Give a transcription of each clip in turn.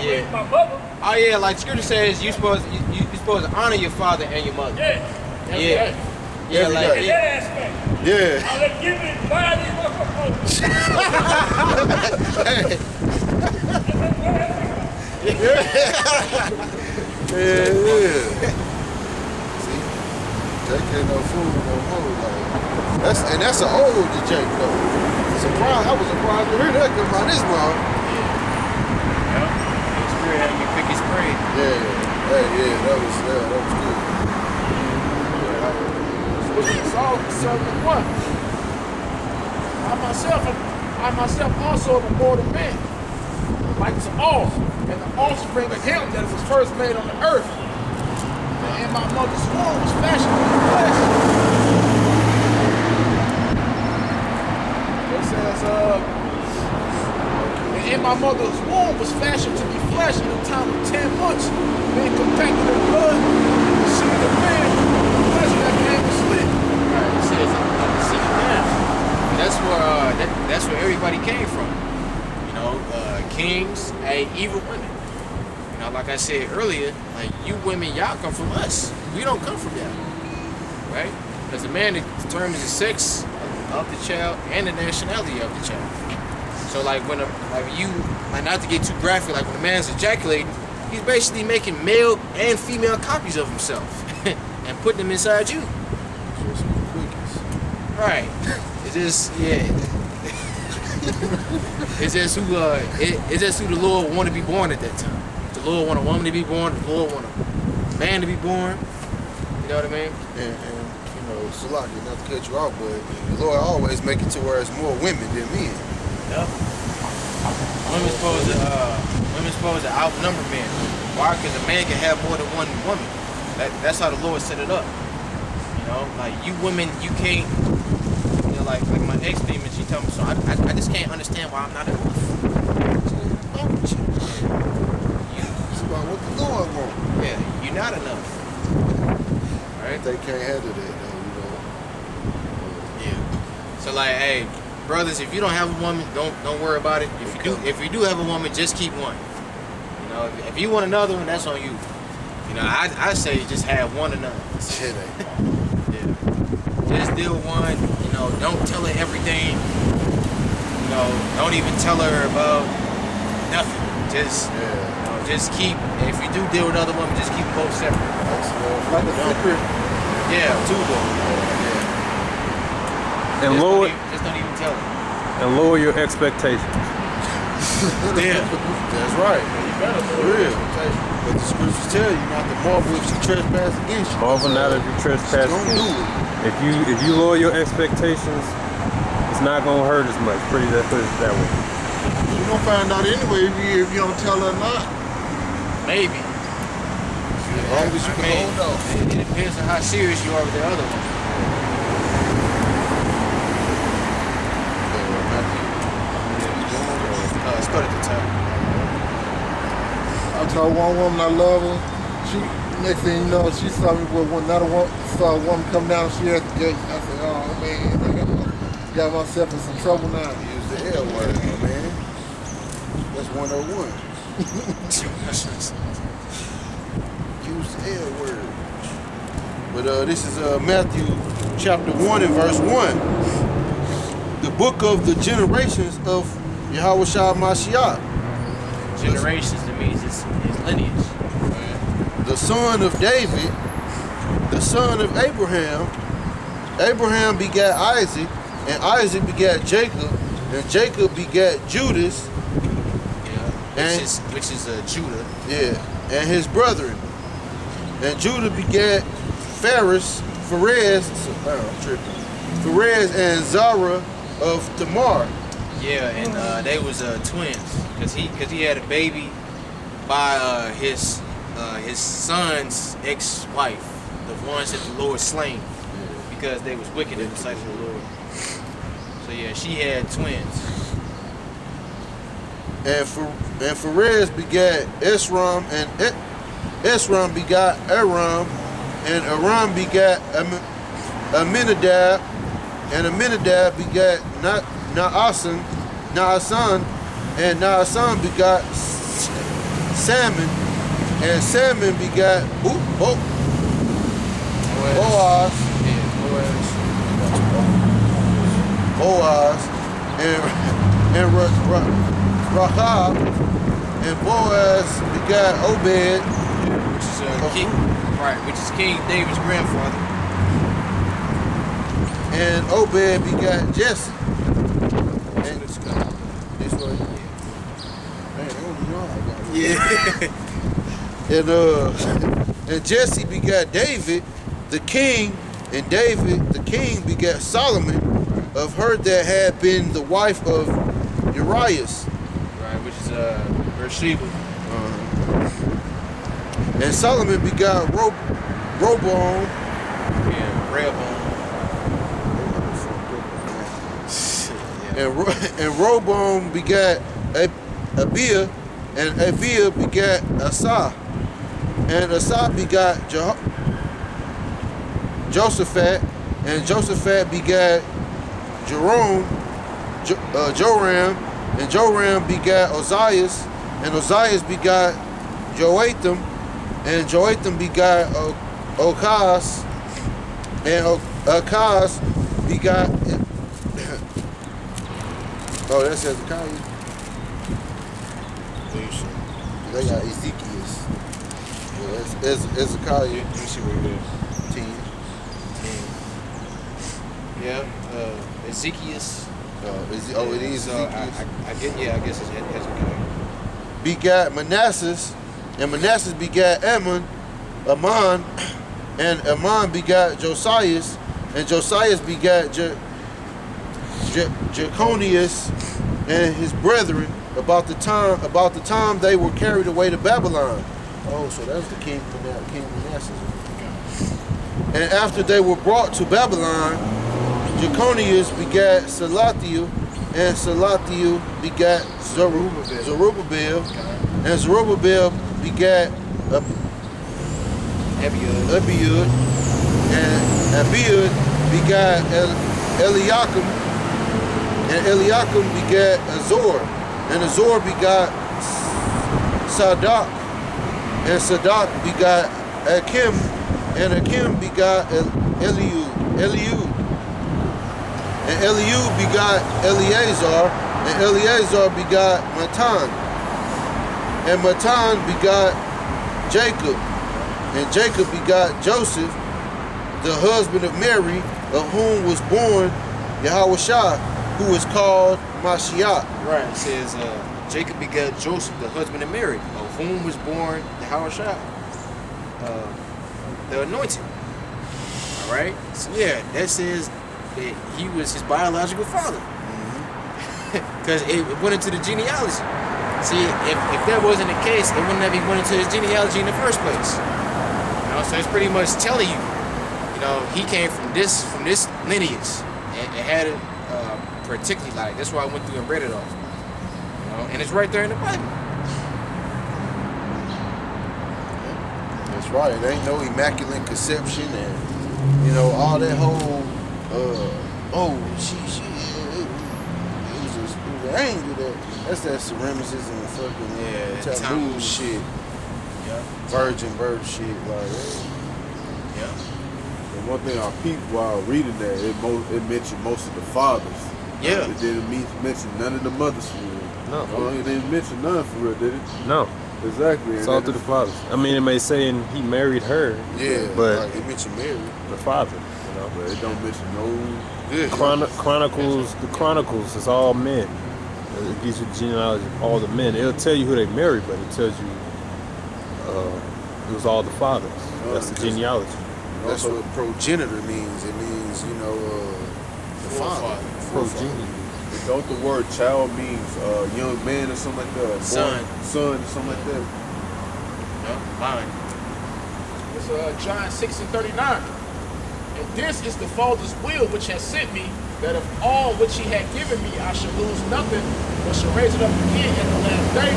raised my mother. Oh yeah, like Scripture says, you supposed to honor your father and your mother. Yeah. Yeah. Yeah, In like that aspect. Yeah. I let give it buy these motherfuckers. Yeah. See, Jake ain't no fool no more. Like, that's an old Jake though. Surprised, I was surprised to hear that come out this mouth. Yeah. His spirit had you pick his prey. Yeah, that was good. It's all concerning what? I myself also am a mortal man, like to all, and the offspring of him that was first made on the earth. And in my mother's womb was fashioned in flesh. It says, and in my mother's womb was fashioned to be flesh in the time of 10 months, being compacted in blood, the seed of man, the flesh that came to sleep. Right. It says see now. That's where everybody came from. You know, kings and evil women. You know, like I said earlier, like you women, y'all come from us. We don't come from y'all. Right? Because the man determines the sex of the child and the nationality of the child. So like not to get too graphic, like when a man's ejaculating, he's basically making male and female copies of himself and putting them inside you. Right. It's just it's just who the Lord want to be born at that time. The Lord want a woman to be born. The Lord want a man to be born. You know what I mean? And you know, Salaki, not to cut you off, but the Lord always make it to where it's more women than men. Yep. Women's supposed to outnumber men. Why? Because a man can have more than one woman. That's how the Lord set it up. You know, like you women, you can't. You know, like my ex-demon, she told me, so I just can't understand why I'm not enough. It's about what the Lord wants. Yeah, you're not enough. Right? They can't handle that, though, you know. Yeah. So like, hey, brothers, if you don't have a woman, don't worry about it. If you do have a woman, just keep one. You know, if you want another one, that's on you. You know, I say just have one or none. Shit ain't. Yeah. Just deal one. You know, don't tell her everything. You know, don't even tell her about nothing. Just, just keep. If you do deal with another woman, just keep both separate. Like a secret. Yeah, two of them. And lower, just don't even tell her. and lower your expectations. Yeah, that's right. You better for real. But the scriptures tell you not to marvel if she trespass against you. Marvel not if you trespass Don't against do you. it. If you lower your expectations, it's not gonna hurt as much. Put it that way. You gonna find out anyway if you don't tell her or not. maybe. As long as you can hold out. It depends on how serious you are with the other one. Let's go to the top. I told one woman I love her. She next thing you know, she saw me with another one. Saw a woman come down. She at the gate. I said, "Oh man, I got myself in some trouble now." Use the L word, man. That's 101. Use the L word. But this is Matthew chapter 1 and verse 1. The book of the generations of Yahushua Mashiach. Generations, that means it's lineage. The son of David, the son of Abraham. Abraham begat Isaac, and Isaac begat Jacob, and Jacob begat Judas. Yeah, which is Judah. Yeah, and his brethren. And Judah begat Pharez and Zara of Tamar. Yeah, and they was twins, cause he had a baby by his son's ex-wife, the ones that the Lord slain, because they was wicked in the sight of the Lord. So yeah, she had twins. And Pharez begat Esrom, and Esrom begat Aram, and Aram begat Aminadab, and Aminadab begat Naasan, and Naasan begat Salmon, and Salmon begat Boaz, and Rahab, and Boaz begat Obed, which is King, right? Which is King David's grandfather. And Obed begat Jesse. And This one, and Jesse begat David, the king, and David, the king, begat Solomon, of her that had been the wife of Urias. right? Which is Bathsheba. And Solomon begat Roboam, Yeah, Rehoboam. and Roboam begat Abiah, and Abiah begat Asa, and Asa begat Josaphat, and Josaphat begat Joram, and Joram begat Ozias, and Ozias begat Joatham, and Joatham begat Okaz, and Okaz begat oh, that's Hezekiah. They got Ezekiel. Yeah, that's Hezekiah. Let me see where it is. 10. Yeah, Ezekiel. It is So Ezekiel. I guess it's Hezekiah. Begat Manasseh, and Manasseh begat Ammon, and Ammon begat Josias, and Josias begat Jeconias and his brethren about the time they were carried away to Babylon. Oh, so that's the king Manasseh. And after they were brought to Babylon, Jeconias begat Salathiel, and Salathiel begat Zerubbabel, and Zerubbabel begat Abiud, and Abiud begat Eliakim, and Eliakim begat Azor, and Azor begat Sadak, and Sadak begat Akim, and Akim begat Eliud, and Eliud begat Eleazar, and Eleazar begat Matan, and Matan begat Jacob, and Jacob begat Joseph, the husband of Mary, of whom was born Yahushua, who is called Mashiach. Right. It says Jacob begat Joseph, the husband of Mary, of whom was born Yahushua, the anointed. All right. So yeah, that says that he was his biological father, because it went into the genealogy. See, if that wasn't the case, it wouldn't have even went into his genealogy in the first place. You know, so it's pretty much telling you, he came from this lineage, and it had it particularly like. That's why I went through and read it off. And it's right there in the Bible. That's right. It ain't no immaculate conception, and all that whole it was an angel that's that ceramicism and fucking taboo shit. Yeah. Virgin birth shit like that. Yeah. And one thing I peeped while reading that, it mentioned most of the fathers. Yeah. It didn't mention none of the mothers for real. No. It didn't mention none for real, did it? No. Exactly. It's all through the fathers. I mean, it may say he married her. Yeah, But like it mentioned Mary. the father, But it don't mention no. Yeah. Chronicles, the Chronicles is all men. It gives you the genealogy of all the men. It'll tell you who they married, but it tells you it was all the fathers. That's the genealogy. That's what progenitor means. It means, the father. Progeny. Don't the word child means young man or something like that? Son. Son or something like that? Yeah. Fine. It's John 6:39. And this is the Father's will which has sent me, that of all which he had given me I shall lose nothing, but shall raise it up again at the last day.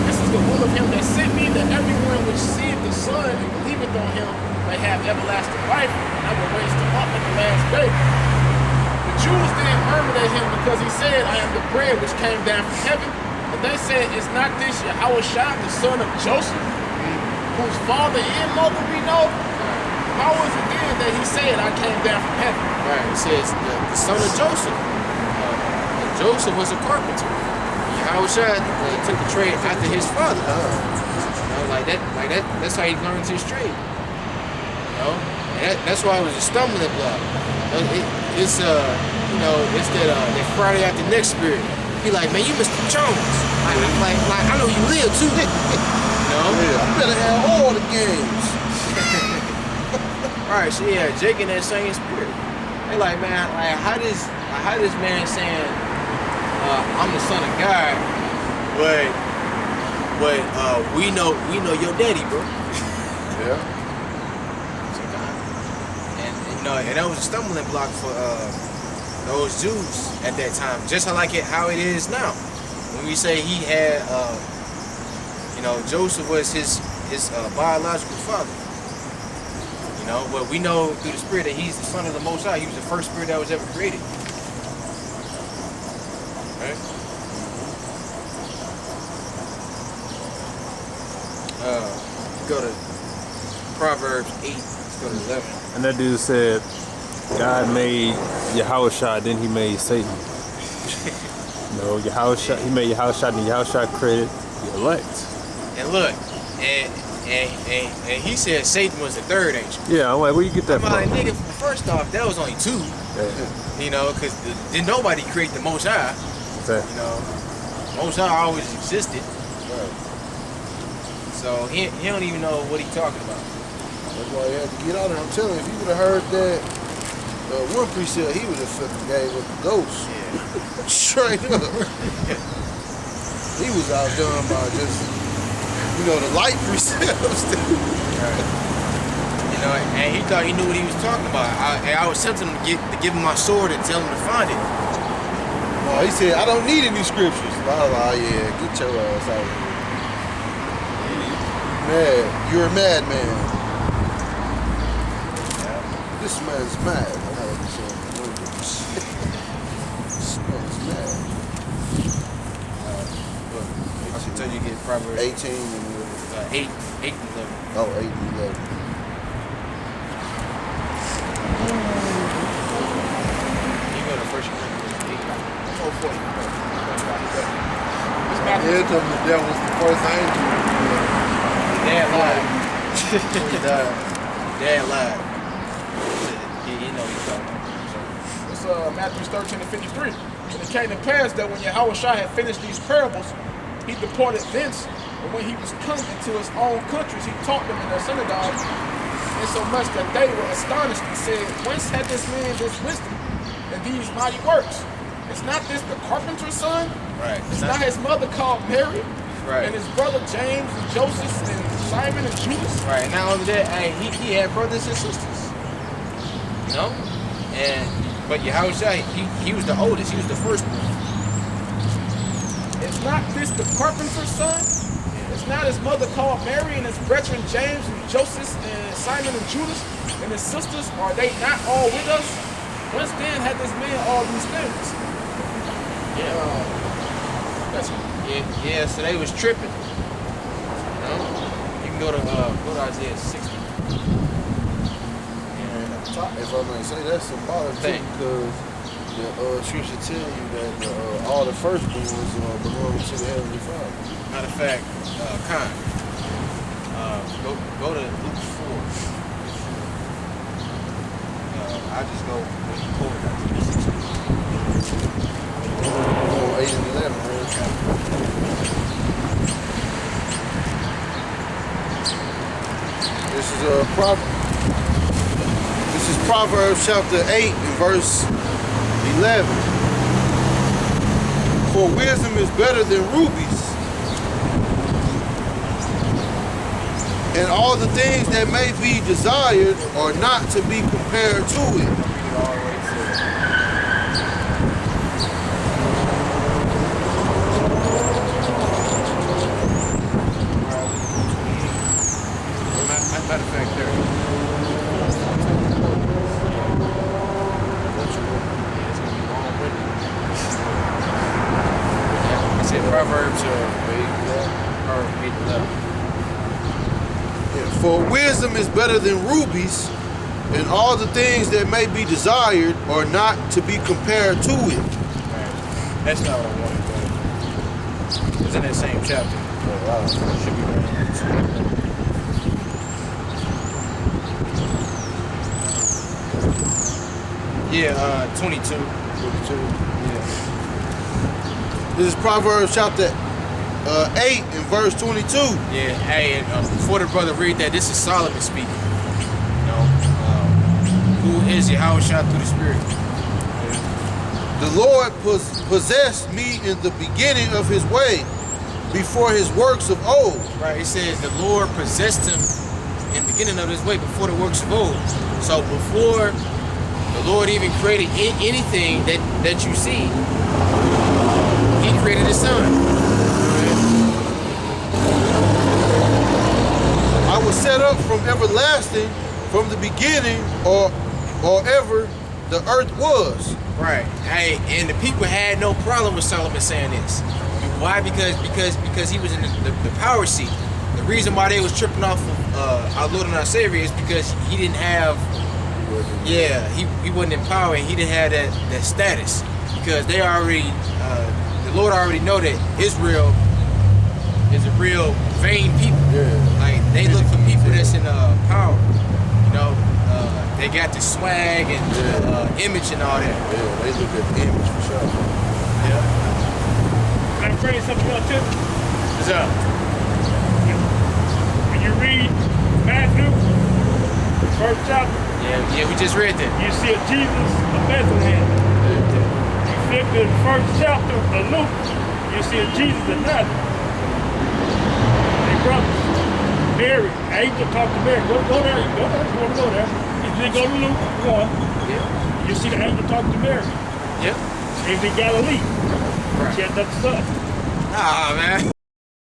This is the will of him that sent me, that everyone which seeth the Son and believeth on him may have everlasting life, and I will raise them up at the last day. The Jews then murmured at him because he said, I am the bread which came down from heaven, and they said, is not this Yahushua, the son of Joseph, whose father and mother we know? How was it then that he said, I came down from heaven? Right. It says the son of Joseph. And Joseph was a carpenter. Yahushua took the trade after his father. You know, like that. That's how he learned his trade. You know, and that's why it was a stumbling block. It's it's that Friday after next spirit. He like, man, you Mr. Jones. Like I know you live too. You know? Yeah, I better have all the games. Right, so yeah, Jake in that same spirit. They like, man, like how this man saying I'm the son of God, but we know your daddy, bro. Yeah. And that was a stumbling block for those Jews at that time, just how it is now. When we say he had, Joseph was his biological father. You know, but we know through the Spirit that he's the Son of the Most High. He was the first spirit that was ever created. Right? Go to Proverbs 8. Let's go to 11. And that dude said, God made Yahushua, then he made Satan. No, Yahushua, he made Yahushua, and Yahushua created the elect. And look, and he said Satan was the third angel. Yeah, I'm like, where you get that I'm from? like, nigga, first off, that was only two. Yeah. You know, because did nobody create the Most High? Okay. You know, Most High always existed. So he don't even know what he's talking about. That's why he had to get out there. I'm telling you, if you would have heard that one precept, he would have fucking gave up the ghost. Yeah. Straight up. He was outdone by just, the light precepts. Right. You know, and he thought he knew what he was talking about. I was tempting him to give him my sword and tell him to find it. Oh, he said, I don't need any scriptures. I was like, yeah, get your ass out of here. Mad. You're a madman. This man's mad. I know what you're saying. This man's mad. I should tell you to get Proverbs 18 and 8 and 11. Oh, 8 and 11. You go to 1 Corinthians 8. Oh, 40. Yeah, told me that was the first angel. Dad lied. Dad lied. He know he's talking about. It's Matthew 13 and 53. And it came to pass that when Yahushua had finished these parables, he departed thence. And when he was come into his own countries, he taught them in their synagogues, insomuch that they were astonished and said, whence had this man this wisdom and these mighty works? Is not this the carpenter's son? Right. Is not his mother called Mary? Right. And his brother James and Joseph and Simon and Judas? Right, and not only that, he had brothers and sisters. You know? But Yahushua, he was the oldest, he was the firstborn. Is not this the carpenter's son? Is not his mother called Mary and his brethren James and Joseph and Simon and Judas and his sisters? Are they not all with us? Whence then had this man all these things? Yeah, so they was tripping. You know? You can go to Isaiah 60. If I may say, that's symbolic too, because the scripture tell you that all the firstborns belong to the Heavenly Father. Matter of fact, Khan, go to Luke 4. I just go when you quoted Isaiah 60. 8 and 11, man. This is Proverbs chapter 8 and verse 11. For wisdom is better than rubies, and all the things that may be desired are not to be compared to it. Matter of fact, there. I said Proverbs read the letter. Yeah, for wisdom is better than rubies, and all the things that may be desired are not to be compared to it. Right. That's not what I wanted, but it's in that same chapter. Should be around 2. Yeah, 22. 22. Yeah. This is Proverbs chapter 8 and verse 22. Yeah, hey, and before the brother read that, this is Solomon speaking. You know, who is Yahushua through the Spirit? The Lord possessed me in the beginning of his way, before his works of old. Right, it says the Lord possessed him in the beginning of his way, before the works of old. So before the Lord even created anything that you see, he created his son. I was set up from everlasting, from the beginning, or ever the earth was. Right. Hey, and the people had no problem with Solomon saying this. Why? Because he was in the power seat. The reason why they was tripping off of our Lord and our Savior is because he didn't have, he wasn't in power, and he didn't have that status. Because they already, the Lord already know that Israel is a real vain people. Yeah. Like, they look for people that's in power. You know, they got the swag and image and all that. Yeah, they look at the image for sure. Yeah. Can I bring something else too? What's up? When you read Matthew, first chapter, Yeah, we just read that. you see a Jesus of Bethlehem. You flip to the first chapter of Luke, you see a Jesus of Nazareth. Hey, brothers, Mary, angel talk to Mary. Go there, you want to go there. If you go to Luke 1, Yeah. you see the angel talk to Mary. Yeah. She's in Galilee. Right. She had another son. Nah, man.